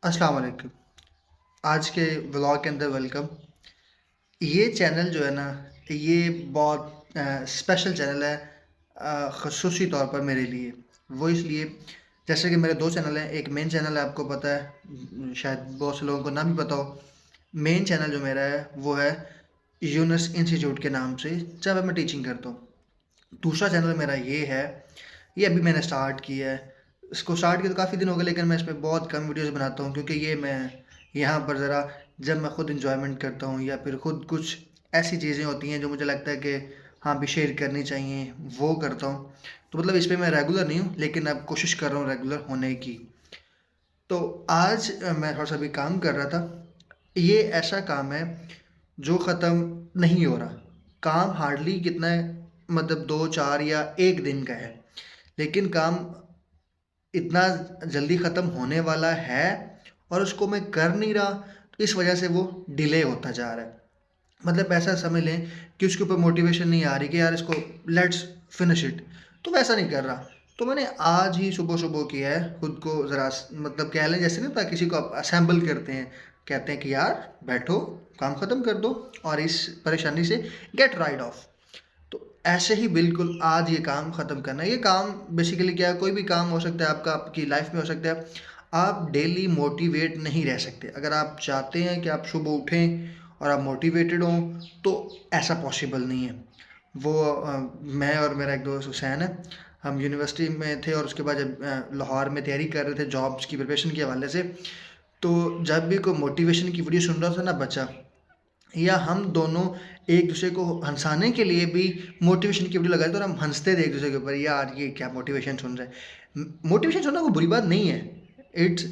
अस्सलाम वालेकुम। आज के व्लॉग के अंदर वेलकम। ये चैनल जो है ना, ये बहुत स्पेशल चैनल है, ख़ुसूसी तौर पर मेरे लिए। वो इसलिए, जैसे कि मेरे दो चैनल हैं। एक मेन चैनल है, आपको पता है, शायद बहुत से लोगों को ना भी पता हो। मेन चैनल जो मेरा है वो है यूनस इंस्टीट्यूट के नाम से, जहाँ पे मैं टीचिंग करता हूँ। दूसरा चैनल मेरा ये है, ये अभी मैंने स्टार्ट किया है। इसको स्टार्ट किया तो काफ़ी दिन हो गए, लेकिन मैं इसमें बहुत कम वीडियोस बनाता हूँ, क्योंकि ये मैं यहाँ पर ज़रा, जब मैं खुद इंजॉयमेंट करता हूँ या फिर खुद कुछ ऐसी चीज़ें होती हैं जो मुझे लगता है कि हाँ भी शेयर करनी चाहिए, वो करता हूँ। तो मतलब इस पे मैं रेगुलर नहीं हूँ, लेकिन अब कोशिश कर रहा हूँ रेगुलर होने की। तो आज मैं थोड़ा सा भी काम कर रहा था। ये ऐसा काम है जो ख़त्म नहीं हो रहा। काम हार्डली कितना है, मतलब 2-4 या 1 दिन का है, लेकिन काम इतना जल्दी ख़त्म होने वाला है और उसको मैं कर नहीं रहा, तो इस वजह से वो डिले होता जा रहा है। मतलब ऐसा समझ लें कि उसके ऊपर मोटिवेशन नहीं आ रही कि यार इसको लेट्स फिनिश इट, तो वैसा नहीं कर रहा। तो मैंने आज ही सुबह-सुबह किया है, खुद को ज़रा मतलब कह लें, जैसे नहीं होता किसी को आप असेंबल करते हैं, कहते हैं कि यार बैठो, काम ख़त्म कर दो और इस परेशानी से गेट राइड ऑफ। तो ऐसे ही बिल्कुल आज ये काम ख़त्म करना है। ये काम बेसिकली क्या है, कोई भी काम हो सकता है आपका, आपकी लाइफ में हो सकता है। आप डेली मोटिवेट नहीं रह सकते। अगर आप चाहते हैं कि आप सुबह उठें और आप मोटिवेटेड हों, तो ऐसा पॉसिबल नहीं है। वो मैं और मेरा एक दोस्त हुसैन है, हम यूनिवर्सिटी में थे और उसके बाद जब लाहौर में तैयारी कर रहे थे जॉब्स की प्रिपरेशन के हवाले से, तो जब भी कोई मोटिवेशन की वीडियो सुन रहा था ना बच्चा, या हम दोनों एक दूसरे को हंसाने के लिए भी मोटिवेशन की वीडियो लगाए थे और हम हंसते थे एक दूसरे के ऊपर, यार ये क्या मोटिवेशन सुन रहे हैं। मोटिवेशन सुनना कोई बुरी बात नहीं है। इट्स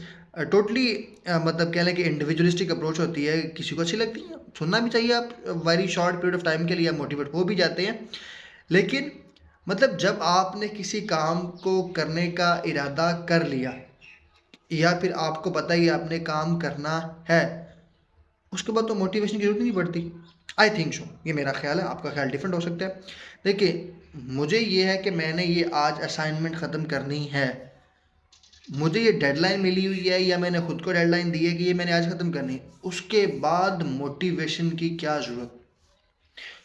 टोटली मतलब कह लें कि इंडिविजुअलिस्टिक अप्रोच होती है, किसी को अच्छी लगती है, सुनना भी चाहिए। आप very short period of time के लिए आप मोटिवेट हो भी जाते हैं, लेकिन मतलब जब आपने किसी काम को करने का इरादा कर लिया, या फिर आपको पता ही आपने काम करना है, उसके बाद तो मोटिवेशन की ज़रूरत ही नहीं पड़ती। आई थिंक सो, ये मेरा ख़्याल है, आपका ख़्याल डिफरेंट हो सकता है। देखिए, मुझे ये है कि मैंने ये आज असाइनमेंट ख़त्म करनी है। मुझे ये डेडलाइन मिली हुई है, या मैंने खुद को डेडलाइन दी है कि ये मैंने आज ख़त्म करनी है। उसके बाद मोटिवेशन की क्या ज़रूरत।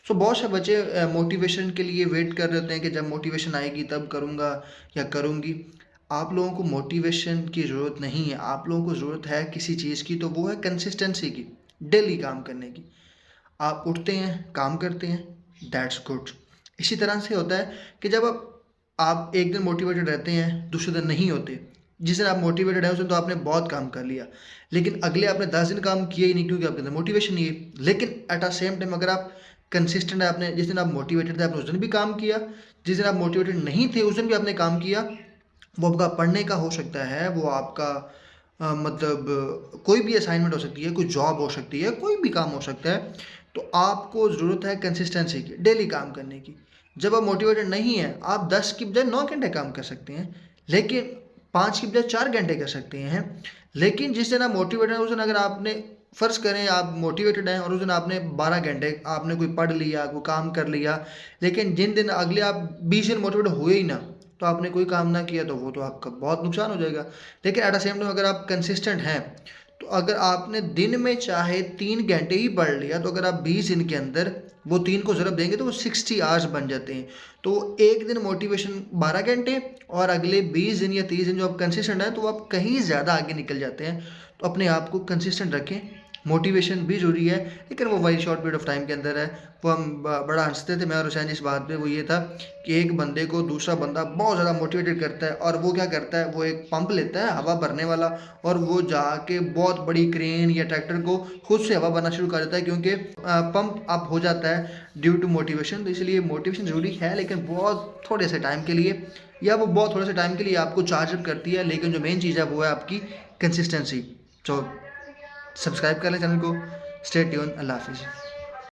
सो बहुत से बच्चे मोटिवेशन के लिए वेट कर रहे होते हैं कि जब मोटिवेशन आएगी तब करूँगा या करूँगी। आप लोगों को मोटिवेशन की ज़रूरत नहीं है, आप लोगों को ज़रूरत है किसी चीज़ की, तो वो है कंसिस्टेंसी की, डेली काम करने की। आप उठते हैं, काम करते हैं, दैट्स गुड। इसी तरह से होता है कि जब आप एक दिन मोटिवेटेड रहते हैं, दूसरे दिन नहीं होते। जिस दिन आप मोटिवेटेड हैं, उस दिन तो आपने बहुत काम कर लिया, लेकिन अगले आपने 10 दिन काम किया ही नहीं, क्योंकि आपके अंदर मोटिवेशन नहीं है। लेकिन एट अ सेम टाइम अगर आप कंसिस्टेंट है, आपने जिस दिन आप मोटिवेटेड थे आपने उस दिन भी काम किया, जिस दिन आप मोटिवेटेड नहीं थे उस दिन भी आपने काम किया। वो आपका पढ़ने का हो सकता है, वो आपका मतलब कोई भी असाइनमेंट हो सकती है, कोई जॉब हो सकती है, कोई भी काम हो सकता है। तो आपको ज़रूरत है कंसिस्टेंसी की, डेली काम करने की। जब आप मोटिवेटेड नहीं हैं, आप 10 की बजाय 9 घंटे काम कर सकते हैं, लेकिन 5 की बजाय 4 घंटे कर सकते हैं। लेकिन जिस दिन आप मोटिवेटेड हैं, उस दिन अगर आपने फ़र्ज़ करें आप मोटिवेटेड हैं और उस दिन आपने 12 घंटे आपने कोई पढ़ लिया, कोई काम कर लिया, लेकिन जिन दिन अगले आप 20 दिन मोटिवेटेड हुए ही ना, तो आपने कोई काम ना किया, तो वो तो आपका बहुत नुकसान हो जाएगा। लेकिन एट द सेम टाइम अगर आप कंसिस्टेंट हैं, तो अगर आपने दिन में चाहे 3 घंटे ही पढ़ लिया, तो अगर आप 20 दिन के अंदर वो 3 को ज़रब देंगे तो वो 60 आवर्स बन जाते हैं। तो एक दिन मोटिवेशन 12 घंटे और अगले 20 दिन या 30 दिन जो आप कंसिस्टेंट हैं, तो आप कहीं ज़्यादा आगे निकल जाते हैं। तो अपने आप को कंसिस्टेंट रखें। मोटिवेशन भी ज़रूरी है, लेकिन वो very short period of time के अंदर है। वो हम बड़ा हंसते थे मैं और हुसैन इस बात पे, वो ये था कि एक बंदे को दूसरा बंदा बहुत ज़्यादा मोटिवेटेड करता है, और वो क्या करता है, वो एक पंप लेता है हवा भरने वाला, और वो जाके बहुत बड़ी क्रेन या ट्रैक्टर को खुद से हवा भरना शुरू कर देता है, क्योंकि पंप अप हो जाता है ड्यू टू मोटिवेशन। तो इसलिए मोटिवेशन ज़रूरी है, लेकिन बहुत थोड़े से टाइम के लिए, या वो बहुत थोड़े से टाइम के लिए आपको चार्ज अप करती है, लेकिन जो मेन चीज़ है वो है आपकी कंसिस्टेंसी। तो सब्सक्राइब कर लें चैनल को। Stay tune. अल्लाह हाफिज़।